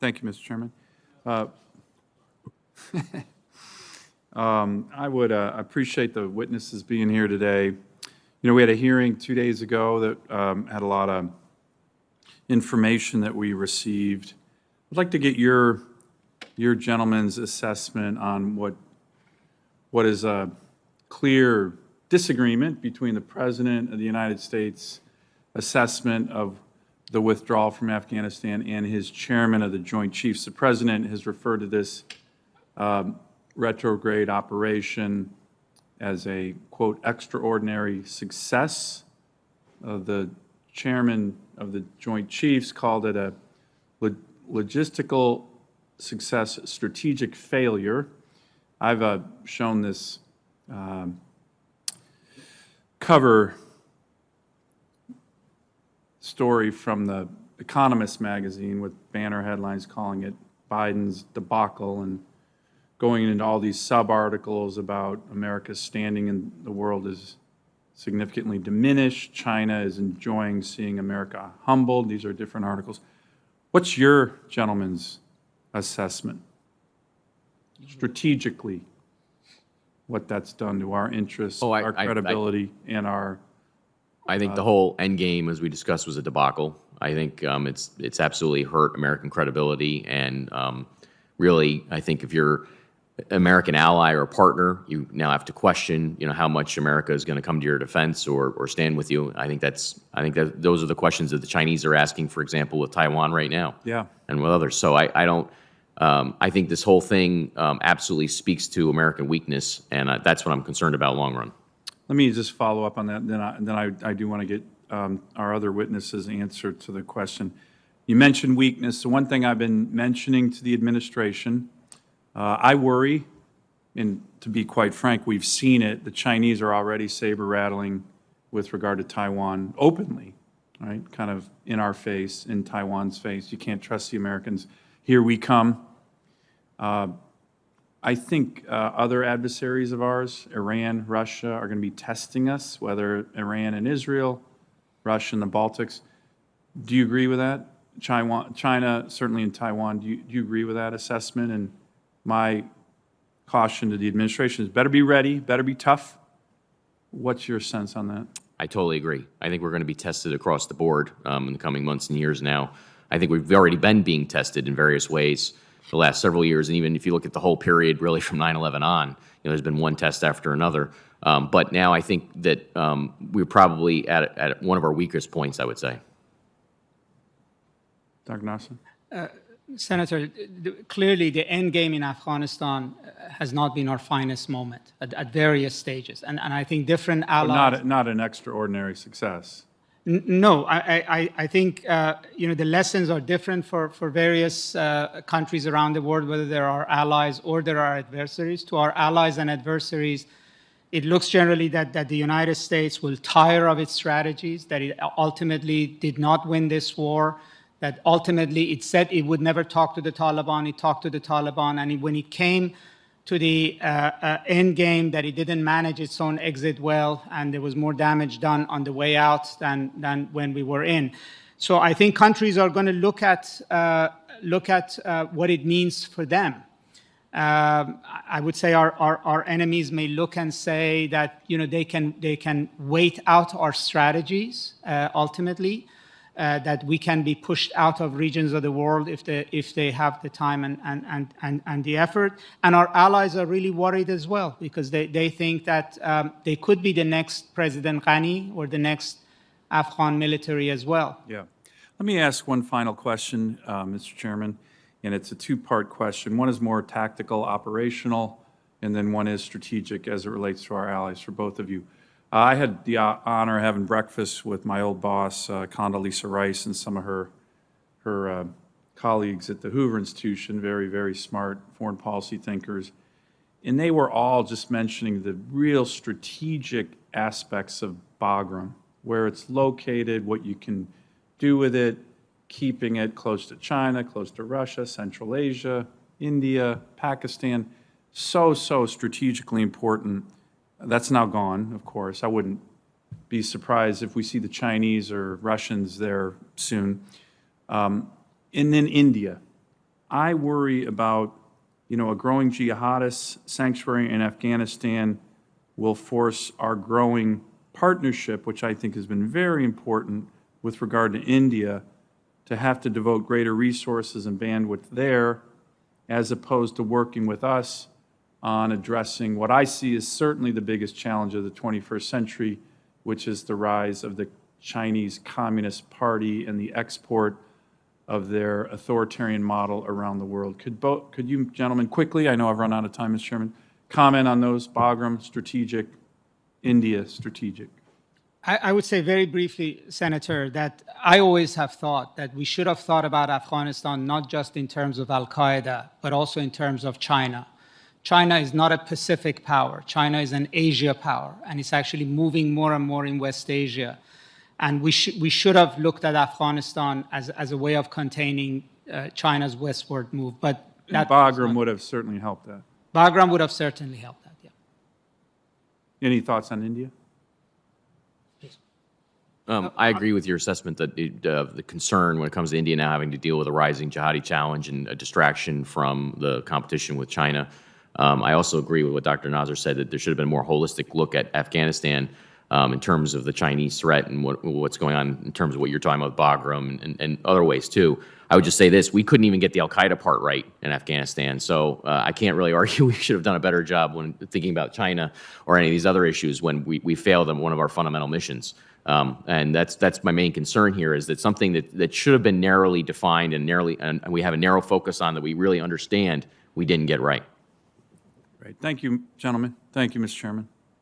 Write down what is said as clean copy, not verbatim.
Thank you, Mr. Chairman. Uh, I would appreciate the witnesses being here today. You know, we had a hearing 2 days ago that had a lot of information that we received. I'd like to get your gentlemen's assessment on what is a clear disagreement between the President of the United States assessment of the withdrawal from Afghanistan and his chairman of the Joint Chiefs. The President has referred to this retrograde operation as a, quote, extraordinary success. The chairman of the Joint Chiefs called it a logistical success, strategic failure. I've shown this cover story from the Economist magazine with banner headlines calling it Biden's debacle and going into all these sub-articles about America's standing in the world is significantly diminished. China is enjoying seeing America humbled. These are different articles. What's your gentleman's assessment, strategically, what that's done to our interests, our credibility, and our... I think the whole end game, as we discussed, was a debacle. I think it's absolutely hurt American credibility, and really, I think if you're an American ally or a partner, you now have to question, how much America is going to come to your defense or stand with you. I think that those are the questions that the Chinese are asking, for example, with Taiwan right now, and with others. So I don't. I think this whole thing absolutely speaks to American weakness, and that's what I'm concerned about long run. Let me just follow up on that, and then I do want to get our other witnesses' answer to the question. You mentioned weakness. The one thing I've been mentioning to the administration, I worry, and to be quite frank, we've seen it. The Chinese are already saber-rattling with regard to Taiwan openly, right? Kind of in our face, in Taiwan's face. You can't trust the Americans. Here we come. I think other adversaries of ours, Iran, Russia, are going to be testing us, whether Iran and Israel, Russia and the Baltics. Do you agree with that? China, certainly in Taiwan, do you agree with that assessment? And my caution to the administration is better be ready, better be tough. What's your sense on that? I totally agree. I think we're going to be tested across the board in the coming months and years now. I think we've already been being tested in various ways the last several years, and even if you look at the whole period really from 9/11 on, there's been one test after another. But now I think that we're probably at one of our weakest points, I would say. Dr. Nasser? Senator, clearly the end game in Afghanistan has not been our finest moment at various stages. And I think different allies... But not an extraordinary success. No, I think the lessons are different for various countries around the world, whether there are allies or there are adversaries. To our allies and adversaries, it looks generally that the United States will tire of its strategies, that it ultimately did not win this war, that ultimately it said it would never talk to the Taliban. It talked to the Taliban, and when it came to the end game, that it didn't manage its own exit well, and there was more damage done on the way out than when we were in. So I think countries are going to look at what it means for them. I would say our enemies may look and say that they can wait out our strategies ultimately. That we can be pushed out of regions of the world if they have the time and the effort. And our allies are really worried as well, because they think that they could be the next President Ghani or the next Afghan military as well. Yeah. Let me ask one final question, Mr. Chairman, and it's a two-part question. One is more tactical, operational, and then one is strategic as it relates to our allies, for both of you. I had the honor of having breakfast with my old boss, Condoleezza Rice, and some of her colleagues at the Hoover Institution, very, very smart foreign policy thinkers. And they were all just mentioning the real strategic aspects of Bagram, where it's located, what you can do with it, keeping it close to China, close to Russia, Central Asia, India, Pakistan. So strategically important. That's now gone, of course. I wouldn't be surprised if we see the Chinese or Russians there soon. And then India. I worry about, a growing jihadist sanctuary in Afghanistan will force our growing partnership, which I think has been very important with regard to India, to have to devote greater resources and bandwidth there, as opposed to working with us on addressing what I see as certainly the biggest challenge of the 21st century, which is the rise of the Chinese Communist Party and the export of their authoritarian model around the world. Could you gentlemen quickly, I know I've run out of time, Mr. Chairman, comment on those? Bagram, strategic, India, strategic. I would say very briefly, Senator, that I always have thought that we should have thought about Afghanistan not just in terms of al-Qaeda, but also in terms of China. China is not a Pacific power. China is an Asia power, and it's actually moving more and more in West Asia. And we should have looked at Afghanistan as a way of containing China's westward move. But that Bagram would have certainly helped that. Bagram would have certainly helped that, yeah. Any thoughts on India? I agree with your assessment that the concern when it comes to India now having to deal with a rising jihadi challenge and a distraction from the competition with China. I also agree with what Dr. Nasser said, that there should have been a more holistic look at Afghanistan in terms of the Chinese threat and what's going on in terms of what you're talking about, Bagram and other ways too. I would just say this: we couldn't even get the al-Qaeda part right in Afghanistan, so I can't really argue we should have done a better job when thinking about China or any of these other issues when we failed on one of our fundamental missions. And that's my main concern here, is that something that should have been narrowly defined and we have a narrow focus on that we really understand, we didn't get right. Great. Thank you, gentlemen. Thank you, Mr. Chairman.